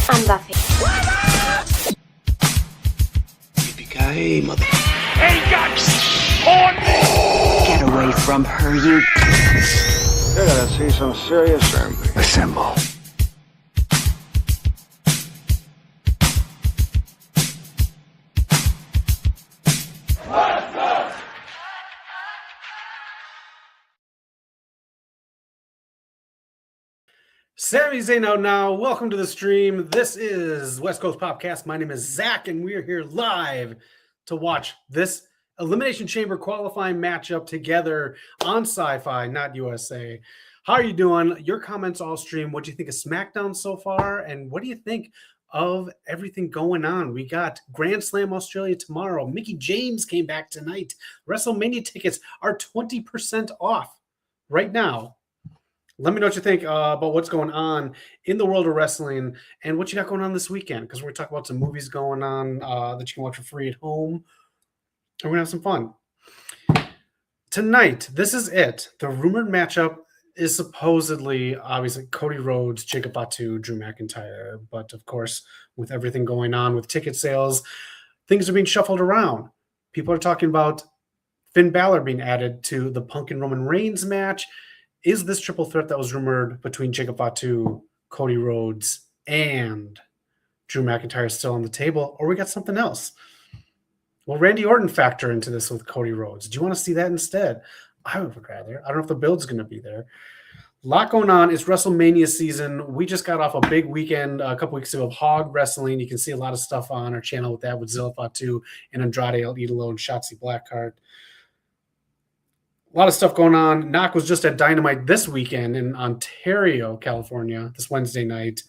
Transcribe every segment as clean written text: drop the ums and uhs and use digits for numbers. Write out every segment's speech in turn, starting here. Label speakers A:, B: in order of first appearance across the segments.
A: I'm Buffy.
B: Yippee-ki-yay, mother...
C: Ain't got on me!
B: Get away from her, you...
D: You're gonna see some serious...
B: Assemble.
E: Sami, Zayn out now. Welcome to the stream. This is West Coast Popcast. My name is Zach, and we are here live to watch this Elimination Chamber qualifying matchup together on Sci-Fi, not USA. How are you doing? Your comments all stream. What do you think of SmackDown so far? And what do you think of everything going on? We got Grand Slam Australia tomorrow. Mickie James came back tonight. WrestleMania tickets are 20% off right now. Let me know what you think about what's going on in the world of wrestling and what you got going on this weekend, because we're going to talk about some movies going on that you can watch for free at home. And we're going to have some fun. Tonight, this is it. The rumored matchup is supposedly, obviously, Cody Rhodes, Jacob Fatu, Drew McIntyre. But, of course, with everything going on with ticket sales, things are being shuffled around. People are talking about Finn Balor being added to the Punk and Roman Reigns match. Is this triple threat that was rumored between Jacob Fatu, Cody Rhodes, and Drew McIntyre still on the table, or we got something else? Will Randy Orton factor into this with Cody Rhodes? Do you want to see that instead? I would rather. I don't know if the build's going to be there. A lot going on. It's WrestleMania season. We just got off a big weekend a couple weeks ago of Hog Wrestling. You can see a lot of stuff on our channel with that, with Zilla Fatu and Andrade El Idolo and Shotzi Blackheart. A lot of stuff going on. Knock was just at Dynamite this weekend in Ontario, California, this Wednesday night.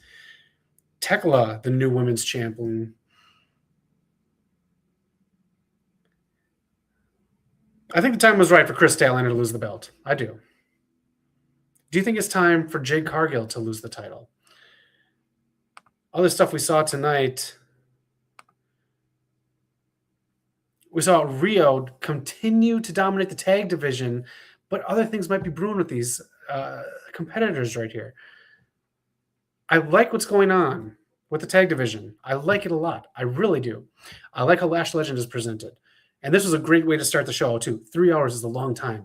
E: Tekla, the new women's champion. I think the time was right for Chris Statlander to lose the belt. I do. Do you think it's time for Jade Cargill to lose the title? Other stuff we saw tonight. We saw Rio continue to dominate the tag division, but other things might be brewing with these competitors right here. I like what's going on with the tag division. I like it a lot. I really do. I like how Lash Legend is presented. And this was a great way to start the show, too. 3 hours is a long time.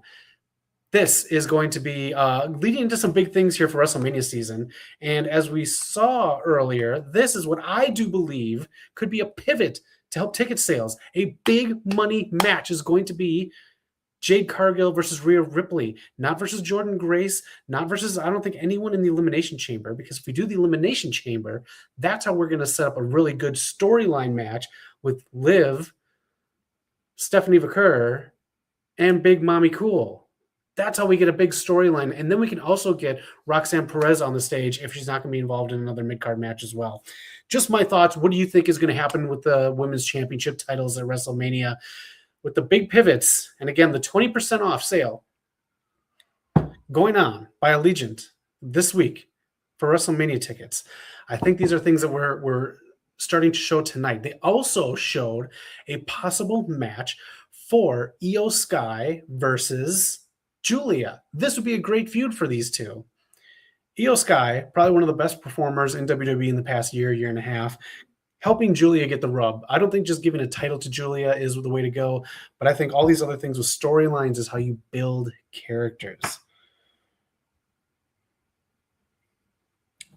E: This is going to be leading into some big things here for WrestleMania season. And as we saw earlier, this is what I do believe could be a pivot to help ticket sales. A big money match is going to be Jade Cargill versus Rhea Ripley, not versus Jordynne Grace, not versus, I don't think, anyone in the Elimination Chamber, because if we do the Elimination Chamber, that's how we're going to set up a really good storyline match with Liv, Stephanie Vaquer, and Big Mommy Cool. That's how we get a big storyline. And then we can also get Roxanne Perez on the stage if she's not going to be involved in another mid-card match as well. Just my thoughts. What do you think is going to happen with the Women's Championship titles at WrestleMania with the big pivots? And again, the 20% off sale going on by Allegiant this week for WrestleMania tickets. I think these are things that we're starting to show tonight. They also showed a possible match for Io Sky versus Julia. This would be a great feud for these two. Io Sky, probably one of the best performers in WWE in the past year and a half, helping Julia get the rub. I don't think just giving a title to Julia is the way to go, but I think all these other things with storylines is how you build characters.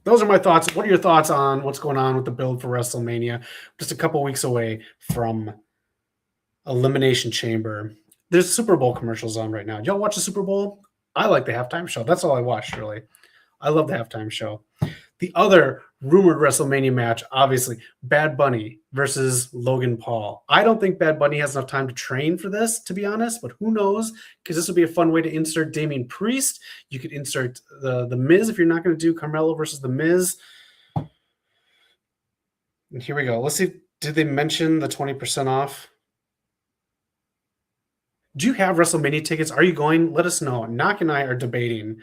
E: Those are my thoughts. What are your thoughts on what's going on with the build for WrestleMania? Just a couple weeks away from Elimination Chamber. There's Super Bowl commercials on right now. Y'all watch the Super Bowl? I like the halftime show. That's all I watch, really. I love the halftime show. The other rumored WrestleMania match, obviously, Bad Bunny versus Logan Paul. I don't think Bad Bunny has enough time to train for this, to be honest, but who knows? Because this would be a fun way to insert Damian Priest. You could insert the Miz if you're not going to do Carmelo versus the Miz. And here we go. Let's see. Did they mention the 20% off? Do you have WrestleMania tickets? Are you going? Let us know. Knock and I are debating.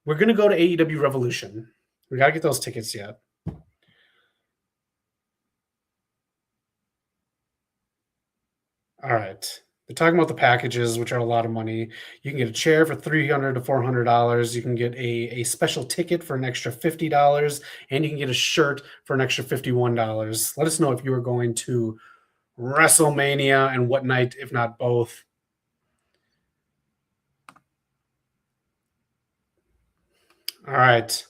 E: We're going to go to AEW Revolution. We got to get those tickets yet. All right. They're talking about the packages, which are a lot of money. You can get a chair for $300 to $400. You can get a special ticket for an extra $50, and you can get a shirt for an extra $51. Let us know if you are going to WrestleMania and what night, if not both. All right.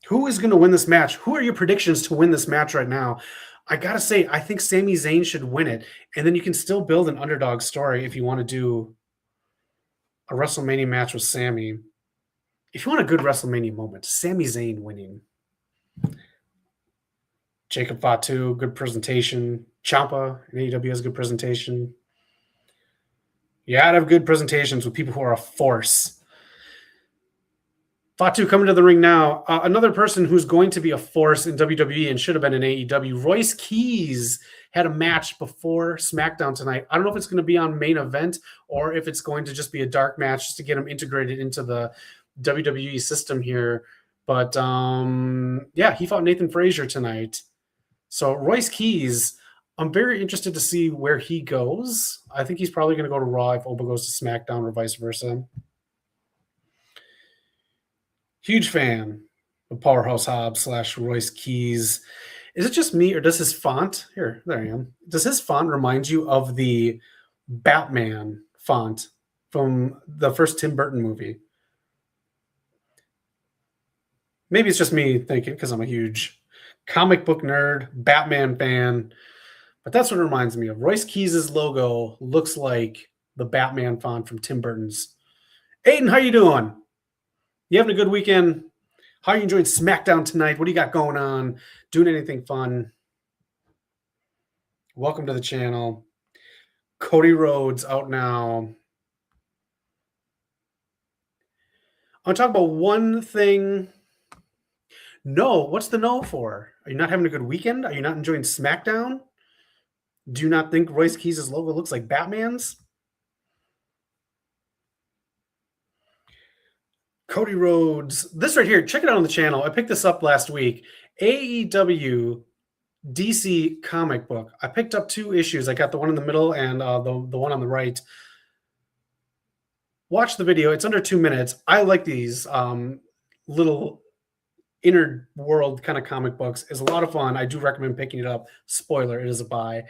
E: Who is going to win this match? Who are your predictions to win this match right now? I got to say, I think Sami Zayn should win it. And then you can still build an underdog story if you want to do a WrestleMania match with Sami. If you want a good WrestleMania moment, Sami Zayn winning. Jacob Fatu, good presentation. Ciampa in AEW has a good presentation. You gotta have good presentations with people who are a force. Fatu coming to the ring now. Another person who's going to be a force in WWE and should have been in AEW. Royce Keys had a match before SmackDown tonight. I don't know if it's going to be on main event or if it's going to just be a dark match just to get him integrated into the WWE system here. But yeah, he fought Nathan Frazier tonight. So Royce Keys, I'm very interested to see where he goes. I think he's probably going to go to Raw if Oba goes to SmackDown or vice versa. Huge fan of Powerhouse Hobbs / Royce Keys. Is it just me, or does his font here? There I am. Does his font remind you of the Batman font from the first Tim Burton movie? Maybe it's just me thinking because I'm a huge comic book nerd, Batman fan, but that's what it reminds me of. Royce Keys' logo looks like the Batman font from Tim Burton's. Aiden, how you doing? You having a good weekend? How are you enjoying SmackDown tonight? What do you got going on? Doing anything fun? Welcome to the channel. Cody Rhodes out now. I want to talk about one thing. No, what's the no for? Are you not having a good weekend? Are you not enjoying SmackDown? Do you not think Royce Keys' logo looks like Batman's? Cody Rhodes. This right here, check it out on the channel. I picked this up last week. AEW DC comic book. I picked up 2 issues. I got the one in the middle and the one on the right. Watch the video. It's under 2 minutes. I like these little inner world kind of comic books. It's a lot of fun. I do recommend picking it up. Spoiler, it is a buy.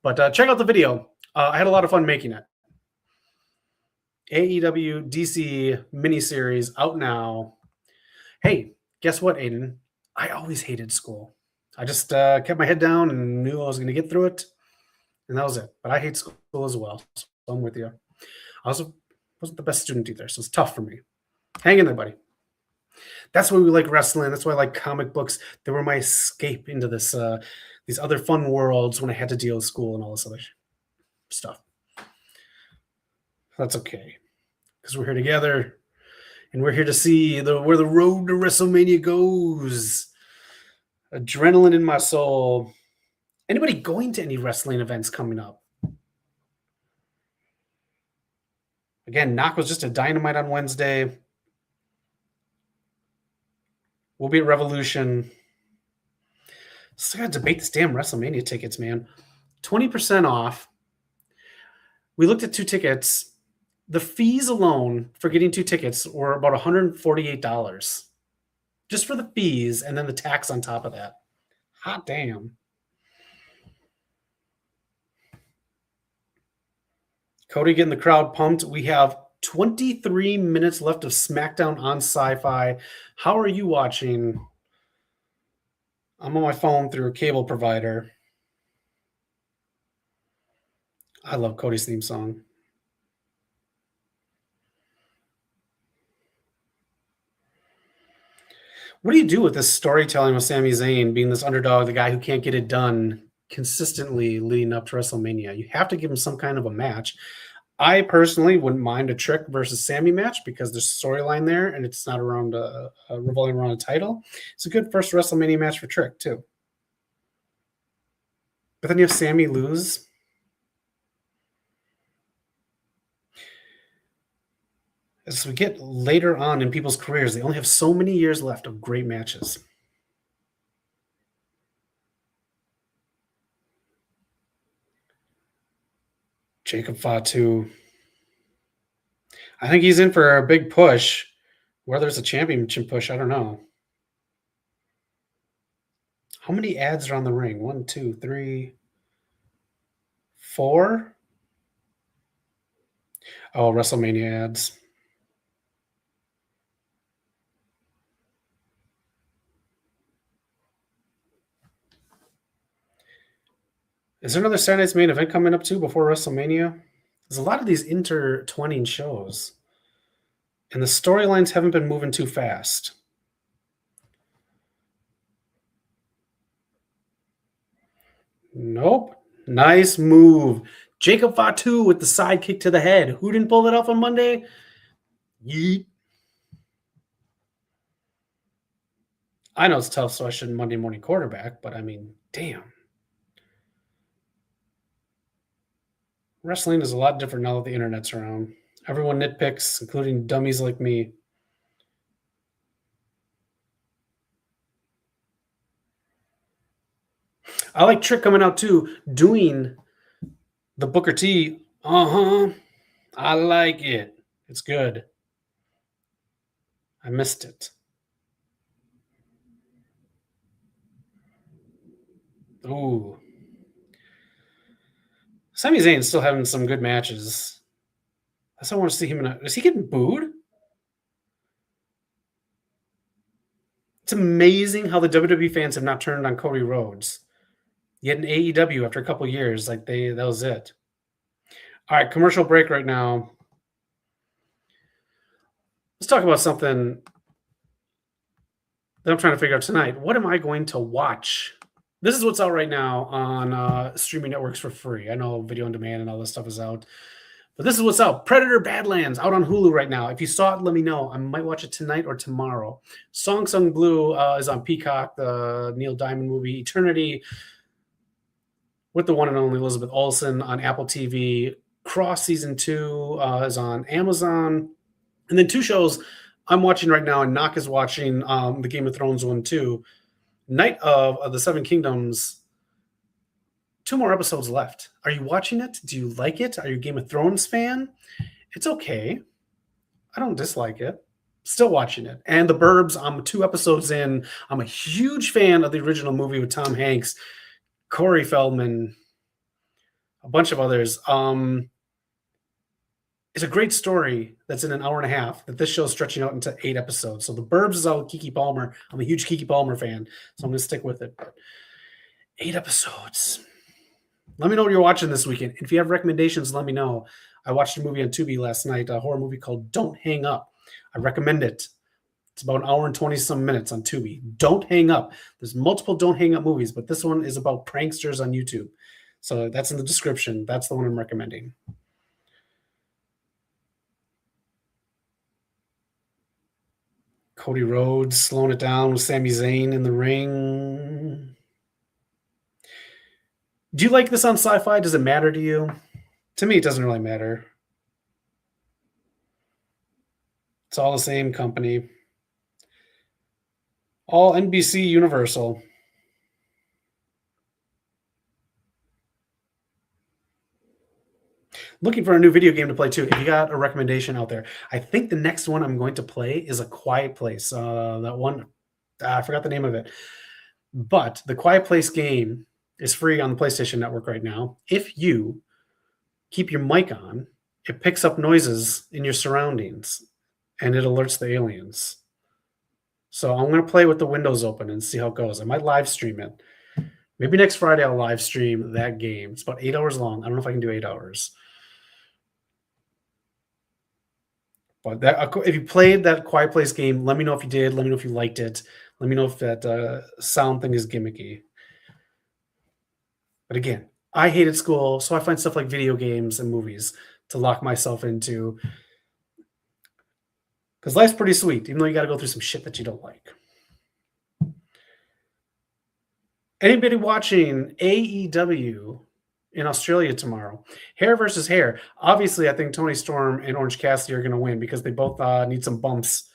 E: But check out the video. I had a lot of fun making it. AEW DC miniseries out now. Hey, guess what, Aiden? I always hated school. I just kept my head down and knew I was going to get through it. And that was it. But I hate school as well. So I'm with you. I also wasn't the best student either, so it's tough for me. Hang in there, buddy. That's why we like wrestling. That's why I like comic books. They were my escape into this these other fun worlds when I had to deal with school and all this other stuff. That's okay, because we're here together, and we're here to see where the road to WrestleMania goes. Adrenaline in my soul. Anybody going to any wrestling events coming up? Again, Knock was just a Dynamite on Wednesday. We'll be at Revolution. Still got to debate this damn WrestleMania tickets, man. 20% off. We looked at 2 tickets. The fees alone for getting 2 tickets were about $148. Just for the fees and then the tax on top of that. Hot damn. Cody getting the crowd pumped. We have 23 minutes left of SmackDown on Sci-Fi. How are you watching? I'm on my phone through a cable provider. I love Cody's theme song. What do you do with this storytelling with Sami Zayn being this underdog, the guy who can't get it done consistently leading up to WrestleMania? You have to give him some kind of a match. I personally wouldn't mind a Trick versus Sammy match because there's a storyline there and it's not around revolving around a title. It's a good first WrestleMania match for Trick too. But then you have Sammy lose. As we get later on in people's careers, they only have so many years left of great matches. Jacob Fatu. I think he's in for a big push. Whether it's a championship push, I don't know. How many ads are on the ring? 1, 2, 3, 4? Oh, WrestleMania ads. Is there another Saturday Night's Main Event coming up too before WrestleMania? There's a lot of these intertwining shows. And the storylines haven't been moving too fast. Nope. Nice move. Jacob Fatu with the side kick to the head. Who didn't pull it off on Monday? Yeet. I know it's tough, so I shouldn't Monday morning quarterback, but I mean, damn. Wrestling is a lot different now that the internet's around. Everyone nitpicks, including dummies like me. I like Trick coming out too, doing the Booker T. I like it. It's good. I missed it. Ooh. Sami Zayn's still having some good matches. I still want to see him in a... Is he getting booed? It's amazing how the WWE fans have not turned on Cody Rhodes. Yet in AEW, after a couple years, that was it. All right, commercial break right now. Let's talk about something that I'm trying to figure out tonight. What am I going to watch? This is what's out right now on streaming networks for free. I know video on demand and all this stuff is out. But this is what's out. Predator Badlands out on Hulu right now. If you saw it, let me know. I might watch it tonight or tomorrow. Song Sung Blue is on Peacock, the Neil Diamond movie. Eternity with the one and only Elizabeth Olsen on Apple TV. Cross Season 2 is on Amazon. And then 2 shows I'm watching right now, and Knock is watching the Game of Thrones one too. Night of the Seven Kingdoms. 2 more episodes left. Are you watching it? Do you like it? Are you a Game of Thrones fan? It's okay. I don't dislike it. Still watching it. And The Burbs, I'm 2 episodes in. I'm a huge fan of the original movie with Tom Hanks, Corey Feldman, a bunch of others. It's a great story that's in an hour and a half that this show is stretching out into 8 episodes. So The Burbs is all Keke Palmer. I'm a huge Keke Palmer fan, so I'm going to stick with it. But 8 episodes. Let me know what you're watching this weekend. If you have recommendations, let me know. I watched a movie on Tubi last night, a horror movie called Don't Hang Up. I recommend it. It's about an hour and 20-some minutes on Tubi. Don't Hang Up. There's multiple Don't Hang Up movies, but this one is about pranksters on YouTube. So that's in the description. That's the one I'm recommending. Cody Rhodes slowing it down with Sami Zayn in the ring. Do you like this on Sci-Fi? Does it matter to you? To me, it doesn't really matter. It's all the same company. All NBC Universal. Looking for a new video game to play too. If you got a recommendation out there, I think the next one I'm going to play is A Quiet Place. That one, I forgot the name of it. But the Quiet Place game is free on the PlayStation Network right now. If you keep your mic on, it picks up noises in your surroundings and it alerts the aliens. So I'm going to play with the windows open and see how it goes. I might live stream it. Maybe next Friday I'll live stream that game. It's about 8 hours long. I don't know if I can do 8 hours. But that, if you played that Quiet Place game, let me know if you did. Let me know if you liked it. Let me know if that sound thing is gimmicky. But again, I hated school, so I find stuff like video games and movies to lock myself into. Because life's pretty sweet, even though you got to go through some shit that you don't like. Anybody watching AEW in Australia tomorrow? Hair versus hair. Obviously, I think Tony Storm and Orange Cassidy are going to win because they both need some bumps.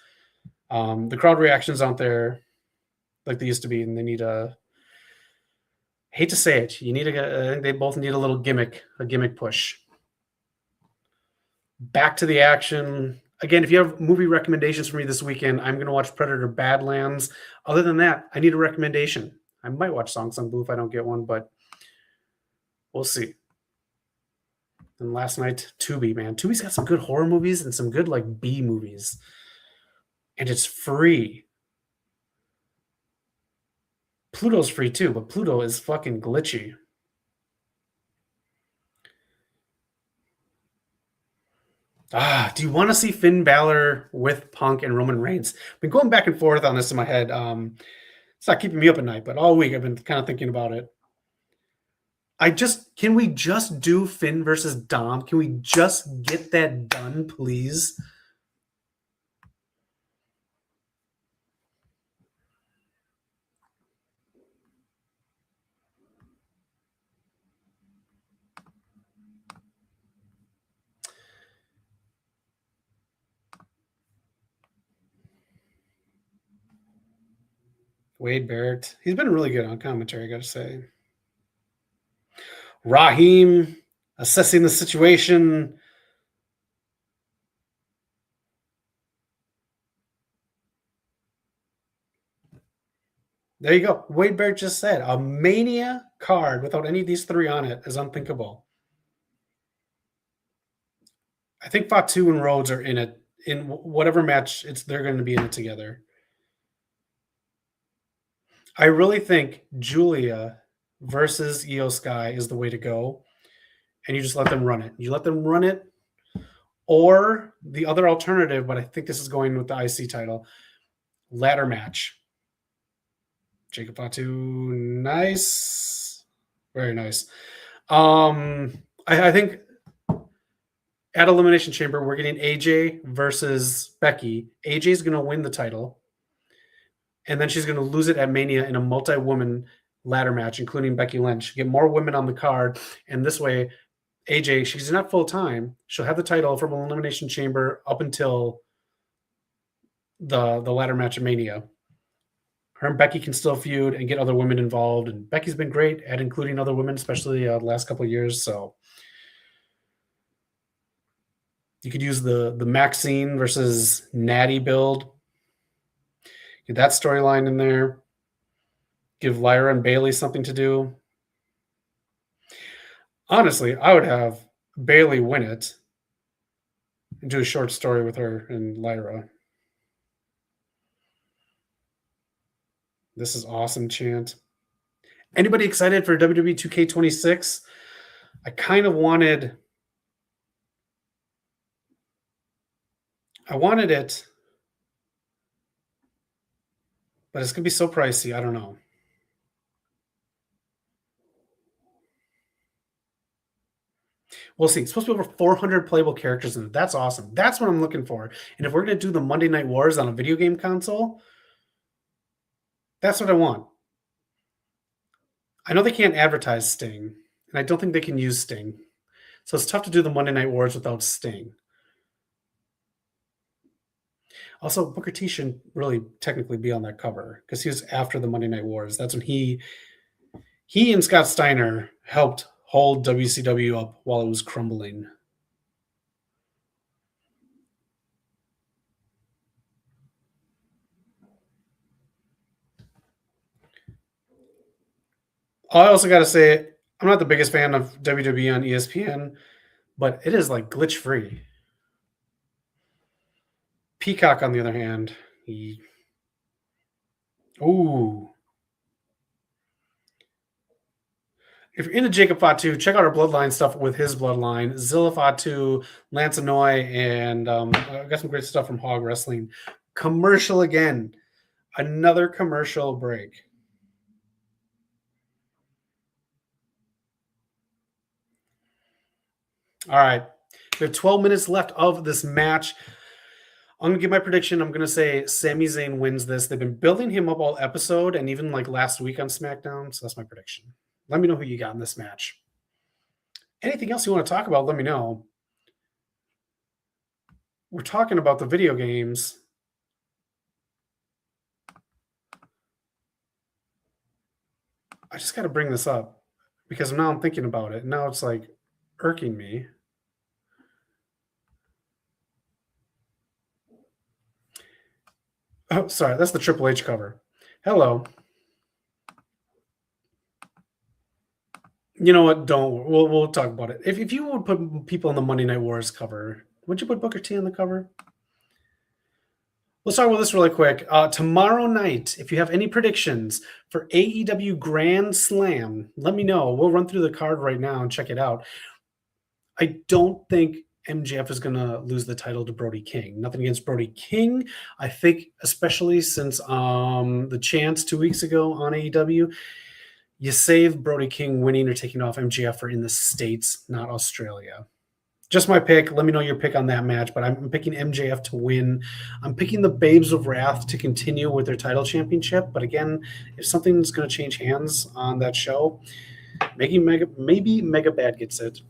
E: The crowd reactions aren't there like they used to be, and they need a. Hate to say it, I think they both need a gimmick push. Back to the action. Again, if you have movie recommendations for me this weekend, I'm going to watch Predator Badlands. Other than that, I need a recommendation. I might watch Song Sung Blue if I don't get one, but we'll see. And last night, Tubi, man. Tubi's got some good horror movies and some good like B movies. And it's free. Pluto's free too, but Pluto is fucking glitchy. Do you want to see Finn Balor with Punk and Roman Reigns? I've been going back and forth on this in my head. It's not keeping me up at night, but all week I've been kind of thinking about it. Can we just do Finn versus Dom? Can we just get that done, please? Wade Barrett. He's been really good on commentary, I got to say. Raheem assessing the situation. There you go. Wade Barrett just said a Mania card without any of these three on it is unthinkable. I think Fatu and Rhodes are in it. In whatever match they're going to be in it together. I really think Julia versus Io Sky is the way to go. And you just let them run it. You let them run it. Or the other alternative, but I think this is going with the IC title, ladder match. Jacob Fatu, nice. Very nice. I think at Elimination Chamber, we're getting AJ versus Becky. AJ is going to win the title. And then she's going to lose it at Mania in a multi-woman ladder match, including Becky Lynch. Get more women on the card. And this way, AJ, she's not full-time. She'll have the title from Elimination Chamber up until the ladder match at Mania. Her and Becky can still feud and get other women involved. And Becky's been great at including other women, especially the last couple of years. So you could use the Maxine versus Natty build. Get that storyline in there. Give Lyra and Bayley something to do. Honestly, I would have Bayley win it and do a short story with her and Lyra. This is awesome, chant. Anybody excited for WWE 2K26? I kind of wanted it, but it's going to be so pricey. I don't know. We'll see. It's supposed to be over 400 playable characters in it. That's awesome. That's what I'm looking for. And if we're going to do the Monday Night Wars on a video game console, that's what I want. I know they can't advertise Sting, and I don't think they can use Sting. So it's tough to do the Monday Night Wars without Sting. Also, Booker T shouldn't really technically be on that cover because he was after the Monday Night Wars. That's when he and Scott Steiner helped hold WCW up while it was crumbling. I also got to say, I'm not the biggest fan of WWE on ESPN, but it is like glitch free. Peacock, on the other hand, if you're into Jacob Fatu, check out our bloodline stuff with his bloodline. Zilla Fatu, Lance Anoy, and I got some great stuff from Hog Wrestling. Commercial again. Another commercial break. All right. We have 12 minutes left of this match. I'm going to give my prediction. I'm going to say Sami Zayn wins this. They've been building him up all episode and even like last week on SmackDown. So that's my prediction. Let me know who you got in this match. Anything else you want to talk about, let me know. We're talking about the video games. I just got to bring this up because now I'm thinking about it. Now it's like irking me. Oh, sorry. That's the Triple H cover. Hello. You know what? Don't. We'll talk about it. If you would put people on the Monday Night Wars cover, would you put Booker T on the cover? Let's talk about this really quick. Tomorrow night, if you have any predictions for AEW Grand Slam, let me know. We'll run through the card right now and check it out. I don't think MJF is going to lose the title to Brody King. Nothing against Brody King. I think, especially since the chance 2 weeks ago on AEW, you save Brody King winning or taking off MJF for in the States, not Australia. Just my pick. Let me know your pick on that match, but I'm picking MJF to win. I'm picking the Babes of Wrath to continue with their title championship. But again, if something's going to change hands on that show, maybe Mega Bad gets it.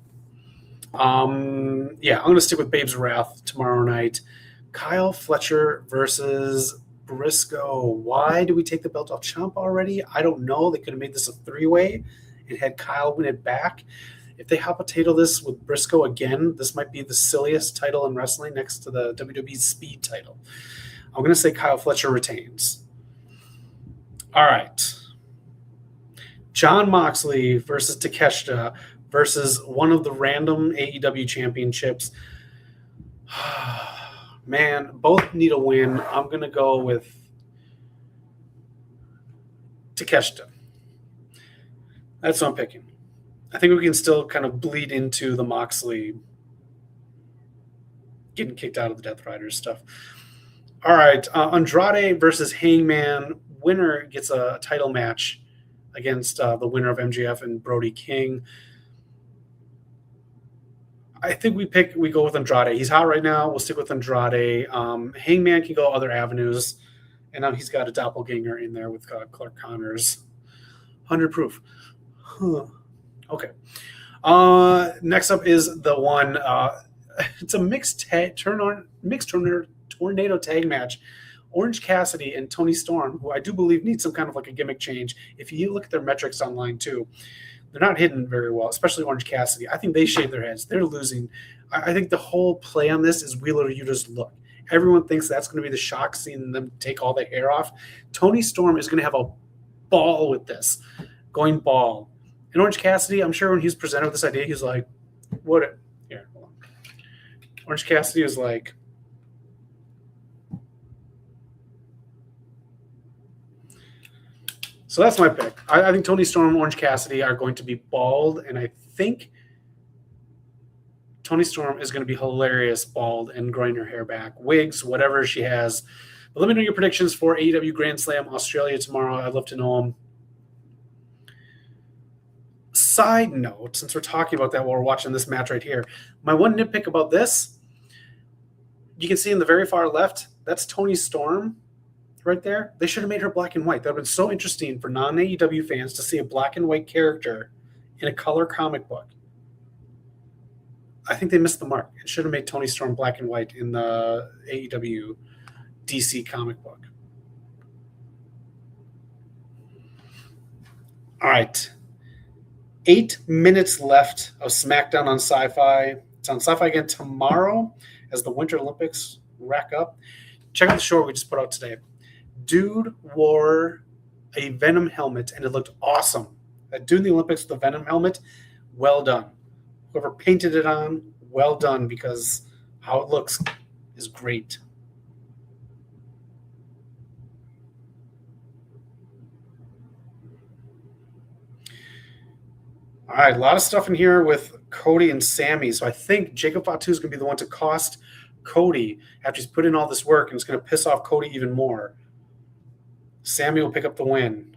E: Yeah, I'm going to stick with Babes of Wrath tomorrow night. Kyle Fletcher versus Briscoe. Why do we take the belt off Ciampa already? I don't know. They could have made this a three-way and had Kyle win it back. If they hot potato this with Briscoe again, this might be the silliest title in wrestling next to the WWE Speed title. I'm going to say Kyle Fletcher retains. All right. Jon Moxley versus Takeshita versus one of the random AEW championships. Man, both need a win. I'm going to go with Takeshita. That's what I'm picking. I think we can still kind of bleed into the Moxley getting kicked out of the Death Riders stuff. All right. Andrade versus Hangman. Winner gets a title match against the winner of MJF and Brody King. I think we go with Andrade. He's hot right now. We'll stick with Andrade. Hangman can go other avenues. And now he's got a doppelganger in there with Clark Connors. 100 proof. Huh. Okay. Next up is the one. It's a mixed tornado tag match. Orange Cassidy and Tony Storm, who I do believe needs some kind of like a gimmick change. If you look at their metrics online too, they're not hidden very well, especially Orange Cassidy. I think they shave their heads. They're losing. I think the whole play on this is Wheeler Yuta's look. Everyone thinks that's going to be the shock, seeing them take all the hair off. Tony Storm is going to have a ball with this, going bald. And Orange Cassidy, I'm sure when he was presented with this idea, he was like, what? Here, hold on. Orange Cassidy is like, so that's my pick. I think Tony Storm and Orange Cassidy are going to be bald, and I think Tony Storm is going to be hilarious bald and growing her hair back. Wigs, whatever she has. But let me know your predictions for AEW Grand Slam Australia tomorrow. I'd love to know them. Side note, since we're talking about that while we're watching this match right here, my one nitpick about this, you can see in the very far left, that's Tony Storm right there. They should have made her black and white. That would have been so interesting for non-AEW fans to see a black and white character in a color comic book. I think they missed the mark. It should have made Tony Storm black and white in the AEW DC comic book. All right. 8 minutes left of SmackDown on Sci-Fi. It's on Sci-Fi again tomorrow as the Winter Olympics rack up. Check out the short we just put out today. Dude wore a Venom helmet, and it looked awesome. That dude in the Olympics with the Venom helmet, well done. Whoever painted it on, well done, because how it looks is great. All right, a lot of stuff in here with Cody and Sami. So I think Jacob Fatu is going to be the one to cost Cody after he's put in all this work, and it's going to piss off Cody even more. Sami will pick up the win.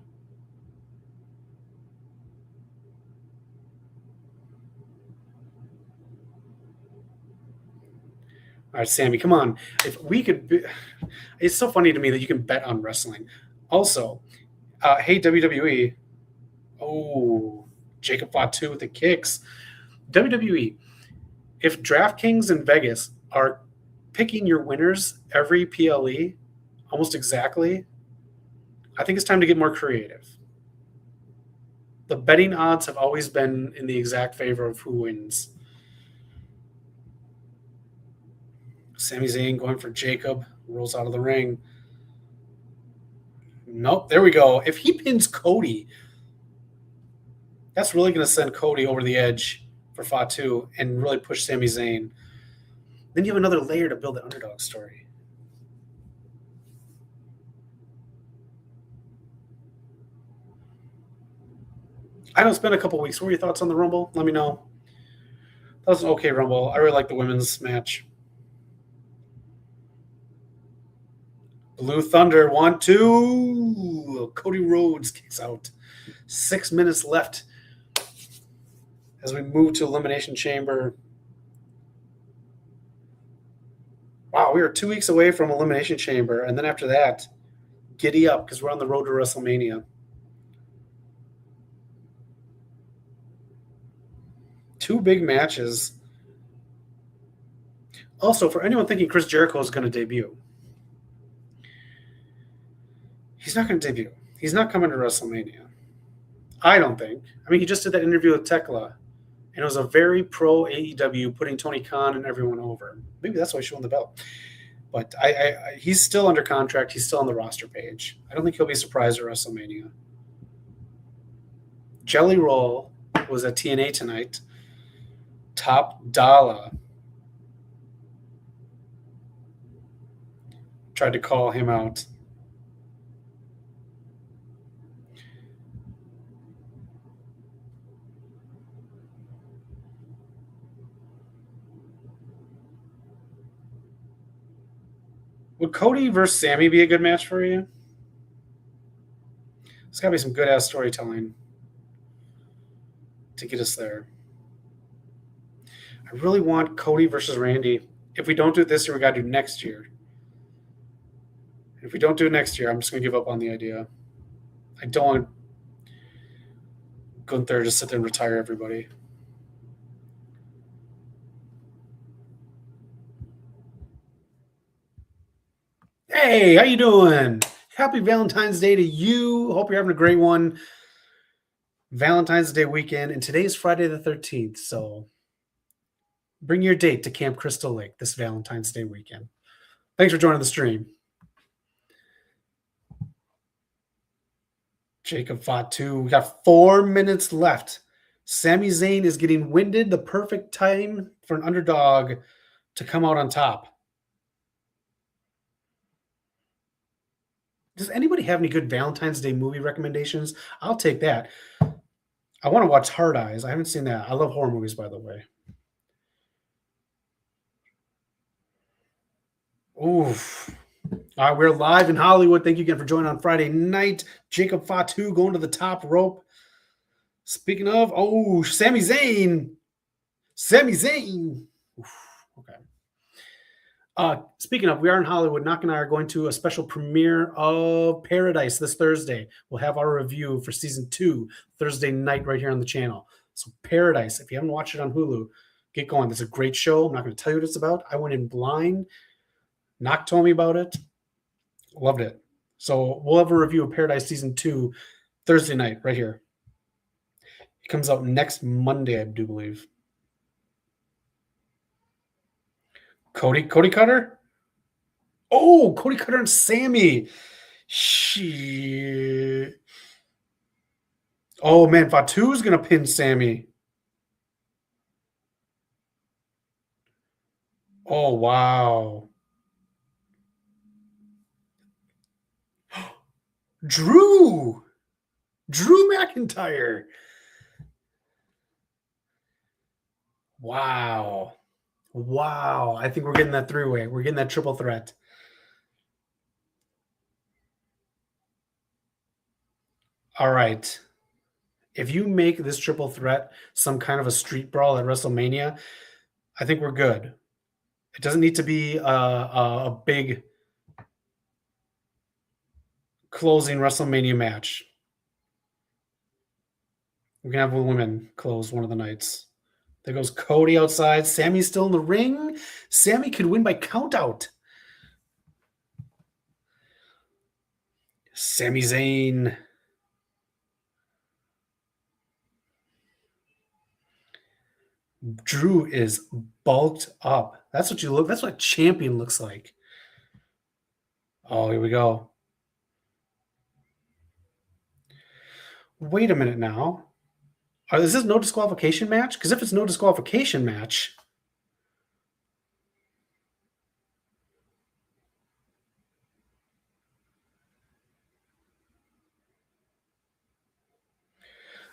E: All right, Sami, come on. If we could be, it's so funny to me that you can bet on wrestling. Also, hey, WWE. Oh, Jacob Fatu with the kicks. WWE, if DraftKings and Vegas are picking your winners every PLE almost exactly, I think it's time to get more creative. The betting odds have always been in the exact favor of who wins. Sami Zayn going for Jacob, rolls out of the ring. Nope, there we go. If he pins Cody, that's really going to send Cody over the edge for Fatu and really push Sami Zayn. Then you have another layer to build the underdog story. I know it's been a couple weeks. What were your thoughts on the Rumble? Let me know. That was an okay Rumble. I really like the women's match. Blue Thunder, 1-2. Cody Rhodes kicks out. 6 minutes left as we move to Elimination Chamber. Wow, we are 2 weeks away from Elimination Chamber. And then after that, giddy up because we're on the road to WrestleMania. 2 big matches. Also, for anyone thinking Chris Jericho is going to debut, he's not going to debut. He's not coming to WrestleMania. I don't think. I mean, he just did that interview with Tekla, and it was a very pro AEW, putting Tony Khan and everyone over. Maybe that's why he won the belt. But he's still under contract. He's still on the roster page. I don't think he'll be surprised at WrestleMania. Jelly Roll was at TNA tonight. Top Dollar tried to call him out. Would Cody versus Sami be a good match for you? There's got to be some good-ass storytelling to get us there. I really want Cody versus Randy. If we don't do it this year, we got to do next year. If we don't do it next year, I'm just going to give up on the idea. I don't want Gunther to sit there and retire everybody. Hey, how you doing? Happy Valentine's Day to you. Hope you're having a great one. Valentine's Day weekend, and today's Friday the 13th, so bring your date to Camp Crystal Lake this Valentine's Day weekend. Thanks for joining the stream. Jacob Fatu. We got 4 minutes left. Sami Zayn is getting winded. The perfect time for an underdog to come out on top. Does anybody have any good Valentine's Day movie recommendations? I'll take that. I want to watch Hard Eyes. I haven't seen that. I love horror movies, by the way. Oof. All right, we're live in Hollywood. Thank you again for joining on Friday night. Jacob Fatu going to the top rope. Speaking of, Sami Zayn. Sami Zayn. Oof, okay. Speaking of, we are in Hollywood. Knock and I are going to a special premiere of Paradise this Thursday. We'll have our review for season 2 Thursday night right here on the channel. So Paradise, if you haven't watched it on Hulu, get going. It's a great show. I'm not going to tell you what it's about. I went in blind. Knock told me about it. Loved it. So we'll have a review of Paradise season 2 Thursday night right here. It comes out next Monday, I do believe. Cody Cutter? Oh, Cody Cutter and Sami. Shit. Oh, man, Fatu's going to pin Sami. Oh, wow. Drew McIntyre. Wow. Wow. I think we're getting that three-way. We're getting that triple threat. All right. If you make this triple threat some kind of a street brawl at WrestleMania, I think we're good. It doesn't need to be a big closing WrestleMania match. We can have women close one of the nights. There goes Cody outside. Sammy's still in the ring. Sammy could win by countout. Sami Zayn. Drew is bulked up. That's what you look. That's what a champion looks like. Oh, here we go. Wait a minute now. Is this no disqualification match? Because if it's no disqualification match,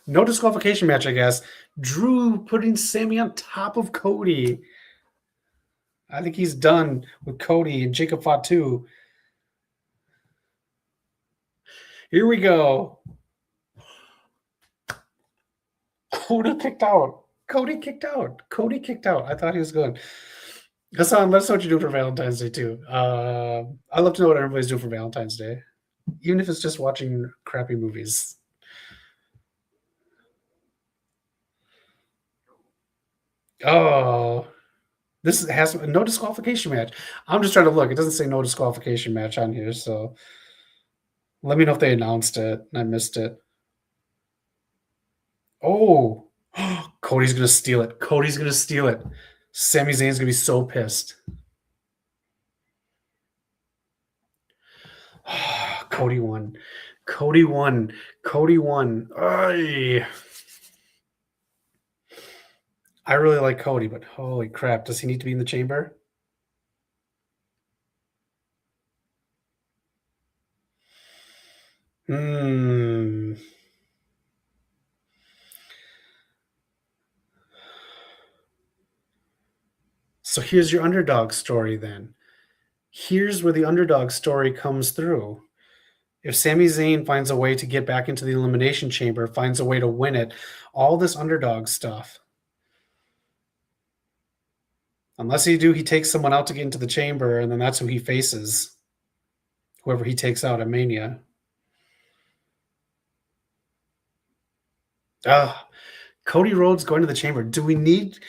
E: no disqualification match, I guess. Drew putting Sammy on top of Cody. I think he's done with Cody and Jacob Fatu. Here we go. Cody kicked out. Cody kicked out. Cody kicked out. I thought he was good. Hassan, let us know what you do for Valentine's Day, too. I'd love to know what everybody's doing for Valentine's Day, even if it's just watching crappy movies. Oh, this has no disqualification match. I'm just trying to look. It doesn't say no disqualification match on here, so let me know if they announced it and I missed it. Oh, Cody's going to steal it. Cody's going to steal it. Sami Zayn's going to be so pissed. Cody won. Cody won. Cody won. Ay. I really like Cody, but holy crap. Does he need to be in the chamber? So here's your underdog story then. Here's where the underdog story comes through. If Sami Zayn finds a way to get back into the Elimination Chamber, finds a way to win it, all this underdog stuff. Unless he takes someone out to get into the chamber, and then that's who he faces. Whoever he takes out at Mania. Cody Rhodes going to the chamber. Do we need...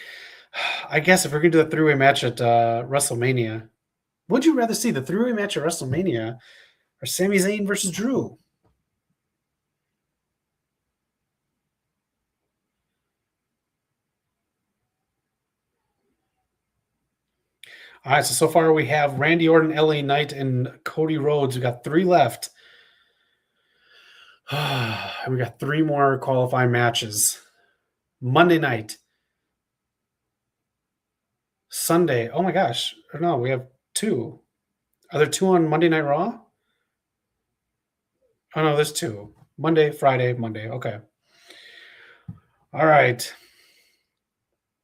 E: I guess if we're going to do a three-way match at WrestleMania, would you rather see the three-way match at WrestleMania or Sami Zayn versus Drew? All right, so far we have Randy Orton, LA Knight, and Cody Rhodes. We got 3 left. And we got 3 more qualifying matches. Monday night. Sunday. Oh my gosh. No, we have 2. Are there 2 on Monday Night Raw? Oh no, there's 2. Monday, Friday, Monday. Okay. All right.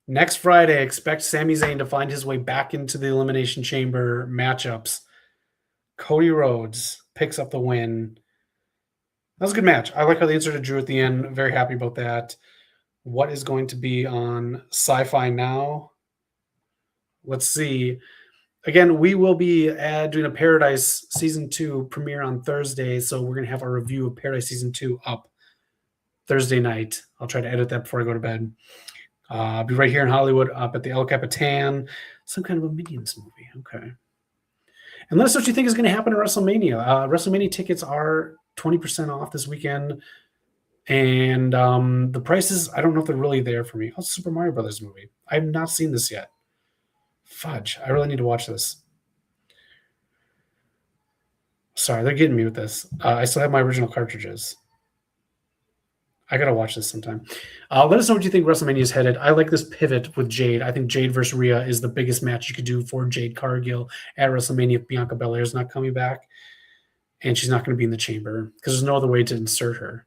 E: Next Friday, expect Sami Zayn to find his way back into the Elimination Chamber matchups. Cody Rhodes picks up the win. That was a good match. I like how they inserted Drew at the end. Very happy about that. What is going to be on Sci-Fi Now? Let's see. Again, we will be doing a Paradise Season 2 premiere on Thursday, so we're going to have our review of Paradise Season 2 up Thursday night. I'll try to edit that before I go to bed. I'll be right here in Hollywood up at the El Capitan. Some kind of a Minions movie. Okay. And let us know what you think is going to happen at WrestleMania. WrestleMania tickets are 20% off this weekend. And the prices, I don't know if they're really there for me. Oh, Super Mario Brothers movie. I have not seen this yet. Fudge. I really need to watch this. Sorry, they're getting me with this. I still have my original cartridges. I got to watch this sometime. Let us know what you think WrestleMania is headed. I like this pivot with Jade. I think Jade versus Rhea is the biggest match you could do for Jade Cargill at WrestleMania if Bianca Belair is not coming back. And she's not going to be in the chamber because there's no other way to insert her.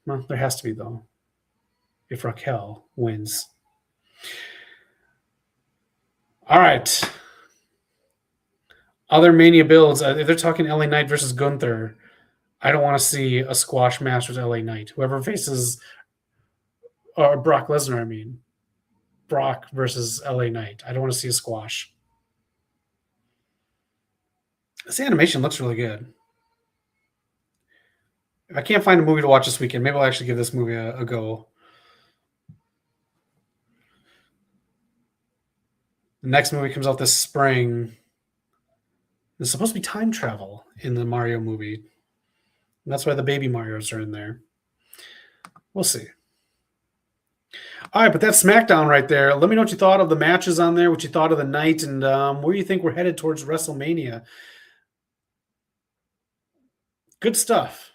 E: Well, there has to be, though, if Raquel wins All right. Other Mania builds. If they're talking LA Knight versus Gunther, I don't want to see a squash match with LA Knight. Whoever faces, or Brock Lesnar, I mean. Brock versus LA Knight. I don't want to see a squash. This animation looks really good. If I can't find a movie to watch this weekend, maybe I'll actually give this movie a go. The next movie comes out this spring. There's supposed to be time travel in the Mario movie. And that's why the baby Marios are in there. We'll see. All right, but that's SmackDown right there. Let me know what you thought of the matches on there, what you thought of the night, and where you think we're headed towards WrestleMania. Good stuff.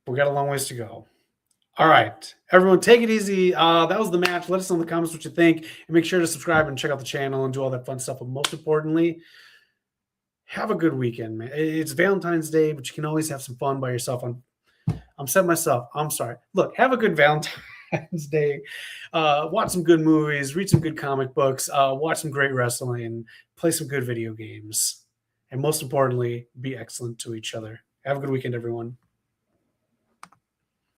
E: We got a long ways to go. All right, everyone, take it easy. That was the match. Let us know in the comments what you think, and make sure to subscribe and check out the channel and do all that fun stuff. But most importantly, have a good weekend, man. It's Valentine's Day, but you can always have some fun by yourself. I'm setting myself. I'm sorry. Look, have a good Valentine's Day. Watch some good movies, read some good comic books, watch some great wrestling, play some good video games, and most importantly, be excellent to each other. Have a good weekend, everyone.